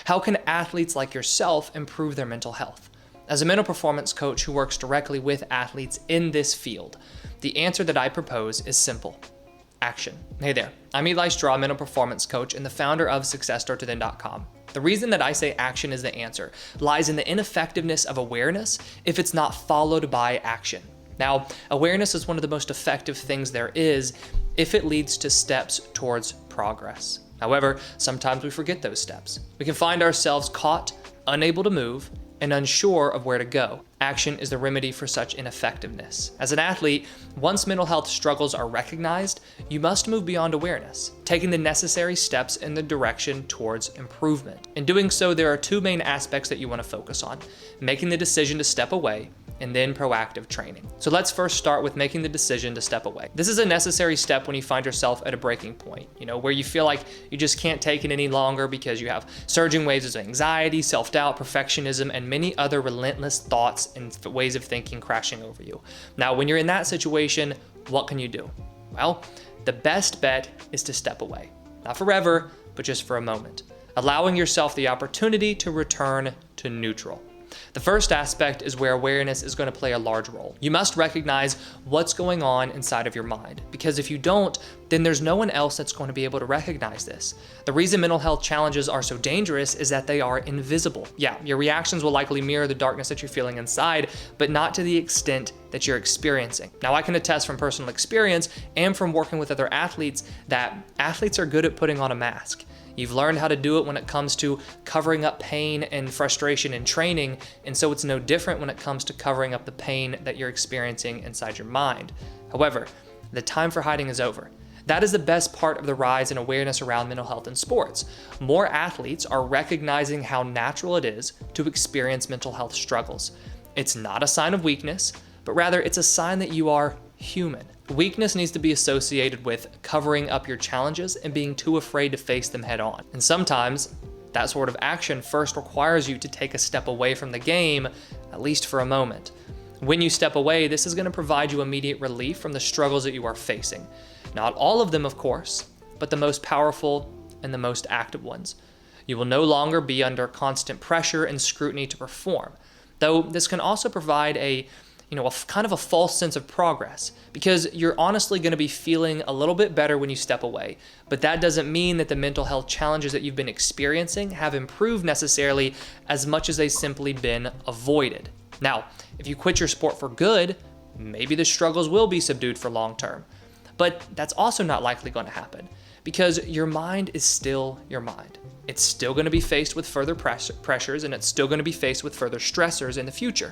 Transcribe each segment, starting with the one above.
How can athletes like yourself improve their mental health? As a mental performance coach who works directly with athletes in this field, the answer that I propose is simple: action. Hey there, I'm Eli Straw, mental performance coach and the founder of SuccessStartsWithin.com. The reason that I say action is the answer lies in the ineffectiveness of awareness if it's not followed by action. Now, awareness is one of the most effective things there is if it leads to steps towards progress. However, sometimes we forget those steps. We can find ourselves caught, unable to move, and unsure of where to go. Action is the remedy for such ineffectiveness. As an athlete, once mental health struggles are recognized, you must move beyond awareness, taking the necessary steps in the direction towards improvement. In doing so, there are two main aspects that you want to focus on: making the decision to step away, and then proactive training. So let's first start with making the decision to step away. This is a necessary step when you find yourself at a breaking point, where you feel like you just can't take it any longer because you have surging waves of anxiety, self-doubt, perfectionism, and many other relentless thoughts and ways of thinking crashing over you. Now, when you're in that situation, what can you do? Well, the best bet is to step away. Not forever, but just for a moment, allowing yourself the opportunity to return to neutral. The first aspect is where awareness is going to play a large role. You must recognize what's going on inside of your mind, because if you don't, then there's no one else that's going to be able to recognize this. The reason mental health challenges are so dangerous is that they are invisible. Yeah, your reactions will likely mirror the darkness that you're feeling inside, but not to the extent that you're experiencing. Now, I can attest from personal experience and from working with other athletes that athletes are good at putting on a mask. You've learned how to do it when it comes to covering up pain and frustration in training, and so it's no different when it comes to covering up the pain that you're experiencing inside your mind. However, the time for hiding is over. That is the best part of the rise in awareness around mental health in sports. More athletes are recognizing how natural it is to experience mental health struggles. It's not a sign of weakness, but rather it's a sign that you are human. Weakness needs to be associated with covering up your challenges and being too afraid to face them head on. And sometimes that sort of action first requires you to take a step away from the game, at least for a moment. When you step away, this is going to provide you immediate relief from the struggles that you are facing. Not all of them, of course, but the most powerful and the most active ones. You will no longer be under constant pressure and scrutiny to perform, though this can also provide a kind of a false sense of progress, because you're honestly going to be feeling a little bit better when you step away. But that doesn't mean that the mental health challenges that you've been experiencing have improved necessarily as much as they've simply been avoided. Now, if you quit your sport for good, maybe the struggles will be subdued for long term. But that's also not likely going to happen, because your mind is still your mind. It's still going to be faced with further pressures, and it's still going to be faced with further stressors in the future.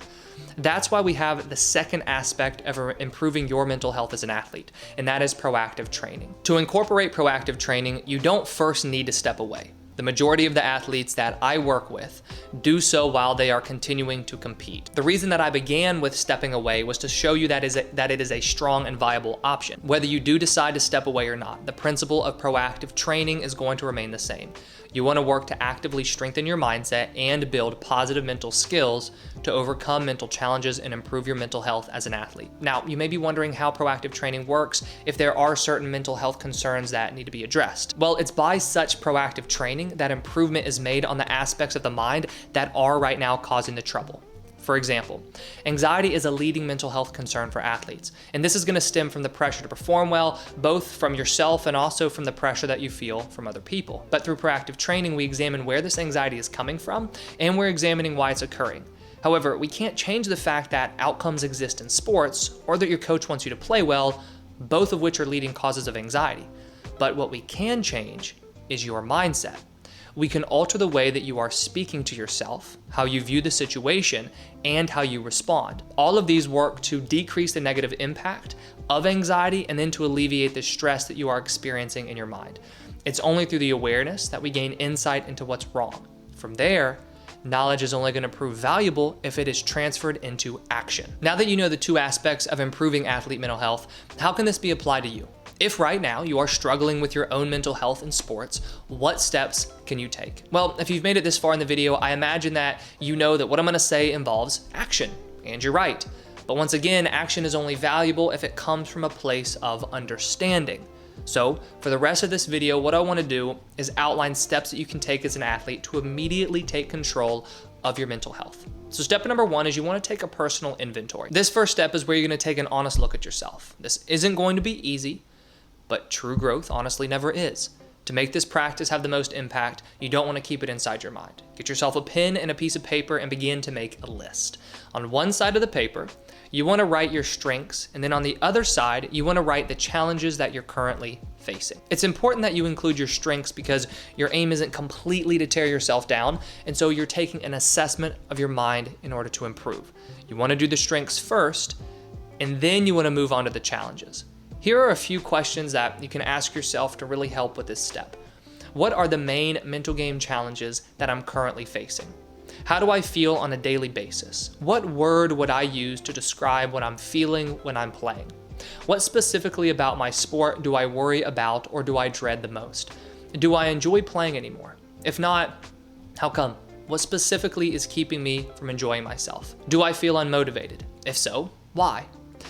That's why we have the second aspect of improving your mental health as an athlete, and that is proactive training. To incorporate proactive training, you don't first need to step away. The majority of the athletes that I work with do so while they are continuing to compete. The reason that I began with stepping away was to show you that it is a strong and viable option. Whether you do decide to step away or not, the principle of proactive training is going to remain the same. You want to work to actively strengthen your mindset and build positive mental skills to overcome mental challenges and improve your mental health as an athlete. Now, you may be wondering how proactive training works if there are certain mental health concerns that need to be addressed. Well, it's by such proactive training that improvement is made on the aspects of the mind that are right now causing the trouble. For example, anxiety is a leading mental health concern for athletes, and this is going to stem from the pressure to perform well, both from yourself and also from the pressure that you feel from other people. But through proactive training, we examine where this anxiety is coming from, and we're examining why it's occurring. However, we can't change the fact that outcomes exist in sports, or that your coach wants you to play well, both of which are leading causes of anxiety. But what we can change is your mindset. We can alter the way that you are speaking to yourself, how you view the situation, and how you respond. All of these work to decrease the negative impact of anxiety and then to alleviate the stress that you are experiencing in your mind. It's only through the awareness that we gain insight into what's wrong. From there, knowledge is only going to prove valuable if it is transferred into action. Now that you know the two aspects of improving athlete mental health, how can this be applied to you? If right now you are struggling with your own mental health in sports, what steps can you take? Well, if you've made it this far in the video, I imagine that you know that what I'm going to say involves action, and you're right. But once again, action is only valuable if it comes from a place of understanding. So for the rest of this video, what I want to do is outline steps that you can take as an athlete to immediately take control of your mental health. So step number one is you want to take a personal inventory. This first step is where you're going to take an honest look at yourself. This isn't going to be easy, but true growth honestly never is. To make this practice have the most impact, you don't want to keep it inside your mind. Get yourself a pen and a piece of paper and begin to make a list. On one side of the paper, you want to write your strengths, and then on the other side, you want to write the challenges that you're currently facing. It's important that you include your strengths because your aim isn't completely to tear yourself down, and so you're taking an assessment of your mind in order to improve. You want to do the strengths first, and then you want to move on to the challenges. Here are a few questions that you can ask yourself to really help with this step. What are the main mental game challenges that I'm currently facing? How do I feel on a daily basis? What word would I use to describe what I'm feeling when I'm playing? What specifically about my sport do I worry about or do I dread the most? Do I enjoy playing anymore? If not, how come? What specifically is keeping me from enjoying myself? Do I feel unmotivated? If so, why?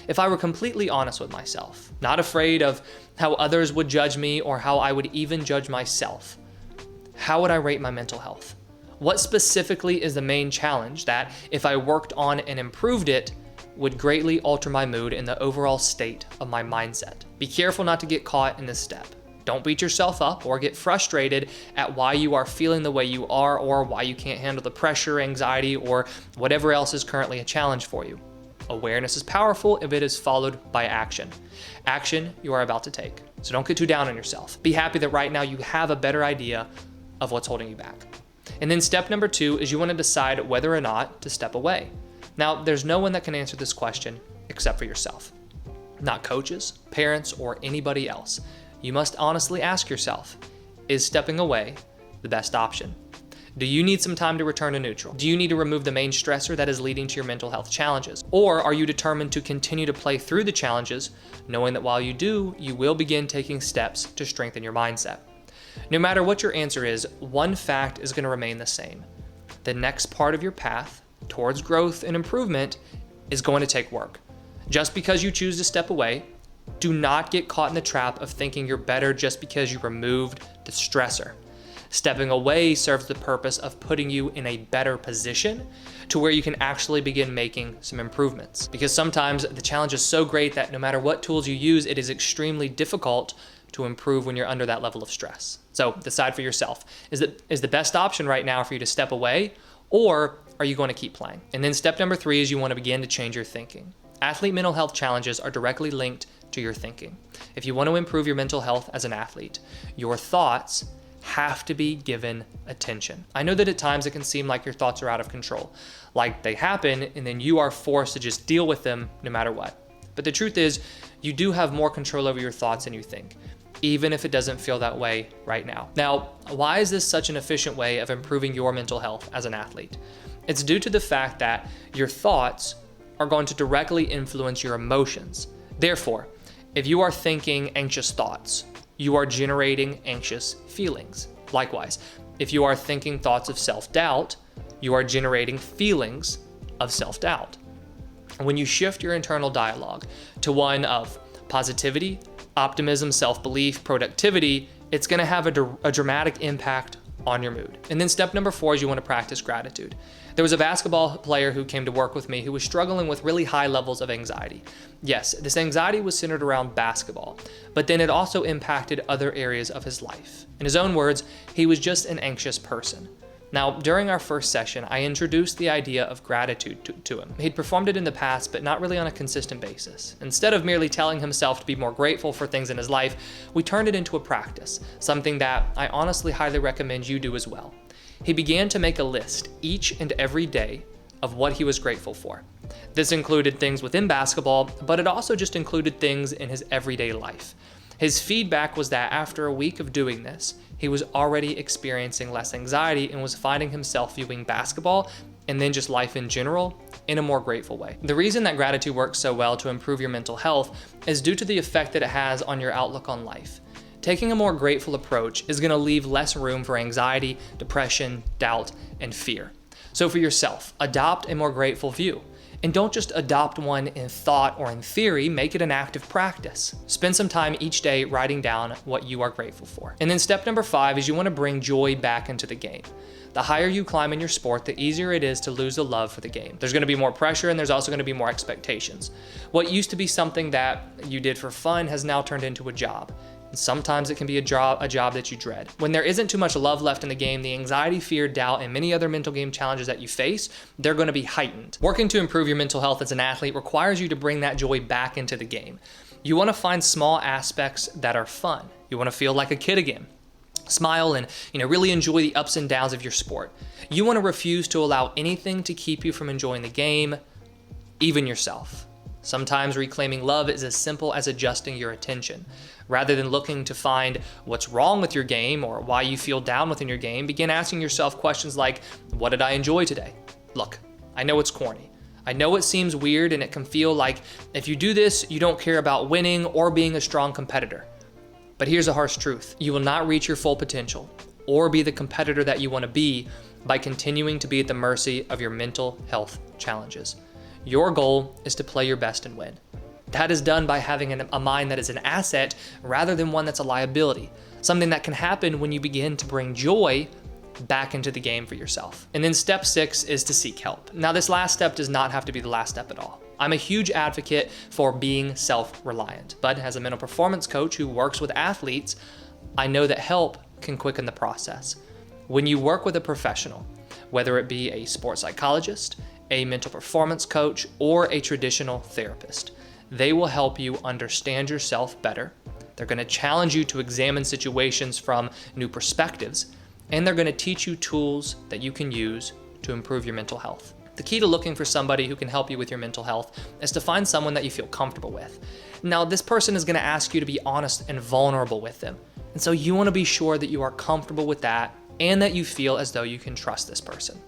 If I were completely honest with myself, not afraid of how others would judge me or how I would even judge myself, how would I rate my mental health? What specifically is the main challenge that, if I worked on and improved it, would greatly alter my mood and the overall state of my mindset? Be careful not to get caught in this step. Don't beat yourself up or get frustrated at why you are feeling the way you are or why you can't handle the pressure, anxiety, or whatever else is currently a challenge for you. Awareness is powerful if it is followed by action. Action you are about to take. So don't get too down on yourself. Be happy that right now you have a better idea of what's holding you back. And then step number two is you want to decide whether or not to step away. Now, there's no one that can answer this question except for yourself. Not coaches, parents, or anybody else. You must honestly ask yourself, is stepping away the best option? Do you need some time to return to neutral? Do you need to remove the main stressor that is leading to your mental health challenges? Or are you determined to continue to play through the challenges, knowing that while you do, you will begin taking steps to strengthen your mindset? No matter what your answer is, one fact is going to remain the same. The next part of your path towards growth and improvement is going to take work. Just because you choose to step away, do not get caught in the trap of thinking you're better just because you removed the stressor. Stepping away serves the purpose of putting you in a better position to where you can actually begin making some improvements. Because sometimes the challenge is so great that no matter what tools you use, it is extremely difficult to improve when you're under that level of stress. So decide for yourself. Is the best option right now for you to step away, or are you going to keep playing? And then step number three is you want to begin to change your thinking. Athlete mental health challenges are directly linked to your thinking. If you want to improve your mental health as an athlete, your thoughts have to be given attention. I know that at times it can seem like your thoughts are out of control, like they happen and then you are forced to just deal with them no matter what. But the truth is, you do have more control over your thoughts than you think, even if it doesn't feel that way right now. Now, why is this such an efficient way of improving your mental health as an athlete? It's due to the fact that your thoughts are going to directly influence your emotions. Therefore, if you are thinking anxious thoughts, you are generating anxious feelings. Likewise, if you are thinking thoughts of self-doubt, you are generating feelings of self-doubt. When you shift your internal dialogue to one of positivity, optimism, self-belief, productivity, it's going to have a dramatic impact on your mood. And then step number four is you want to practice gratitude. There was a basketball player who came to work with me who was struggling with really high levels of anxiety. Yes, this anxiety was centered around basketball, but then it also impacted other areas of his life. In his own words, he was just an anxious person. Now, during our first session, I introduced the idea of gratitude to him. He'd performed it in the past, but not really on a consistent basis. Instead of merely telling himself to be more grateful for things in his life, we turned it into a practice, something that I honestly highly recommend you do as well. He began to make a list each and every day of what he was grateful for. This included things within basketball, but it also just included things in his everyday life. His feedback was that after a week of doing this, he was already experiencing less anxiety and was finding himself viewing basketball and then just life in general in a more grateful way. The reason that gratitude works so well to improve your mental health is due to the effect that it has on your outlook on life. Taking a more grateful approach is going to leave less room for anxiety, depression, doubt, and fear. So for yourself, adopt a more grateful view. And don't just adopt one in thought or in theory, make it an active practice. Spend some time each day writing down what you are grateful for. And then step number 5 is you want to bring joy back into the game. The higher you climb in your sport, the easier it is to lose the love for the game. There's going to be more pressure and there's also going to be more expectations. What used to be something that you did for fun has now turned into a job. And sometimes it can be a job that you dread. When there isn't too much love left in the game, the anxiety, fear, doubt, and many other mental game challenges that you face, they're going to be heightened. Working to improve your mental health as an athlete requires you to bring that joy back into the game. You want to find small aspects that are fun. You want to feel like a kid again. Smile and really enjoy the ups and downs of your sport. You want to refuse to allow anything to keep you from enjoying the game, even yourself. Sometimes reclaiming love is as simple as adjusting your attention. Rather than looking to find what's wrong with your game or why you feel down within your game, begin asking yourself questions like, what did I enjoy today? Look, I know it's corny. I know it seems weird and it can feel like if you do this, you don't care about winning or being a strong competitor. But here's a harsh truth. You will not reach your full potential or be the competitor that you want to be by continuing to be at the mercy of your mental health challenges. Your goal is to play your best and win. That is done by having a mind that is an asset rather than one that's a liability, something that can happen when you begin to bring joy back into the game for yourself. And then step 6 is to seek help. Now, this last step does not have to be the last step at all. I'm a huge advocate for being self-reliant, but as a mental performance coach who works with athletes, I know that help can quicken the process. When you work with a professional, whether it be a sports psychologist, a mental performance coach, or a traditional therapist, they will help you understand yourself better. They're going to challenge you to examine situations from new perspectives, and they're going to teach you tools that you can use to improve your mental health. The key to looking for somebody who can help you with your mental health is to find someone that you feel comfortable with. Now, this person is going to ask you to be honest and vulnerable with them. And so you want to be sure that you are comfortable with that and that you feel as though you can trust this person.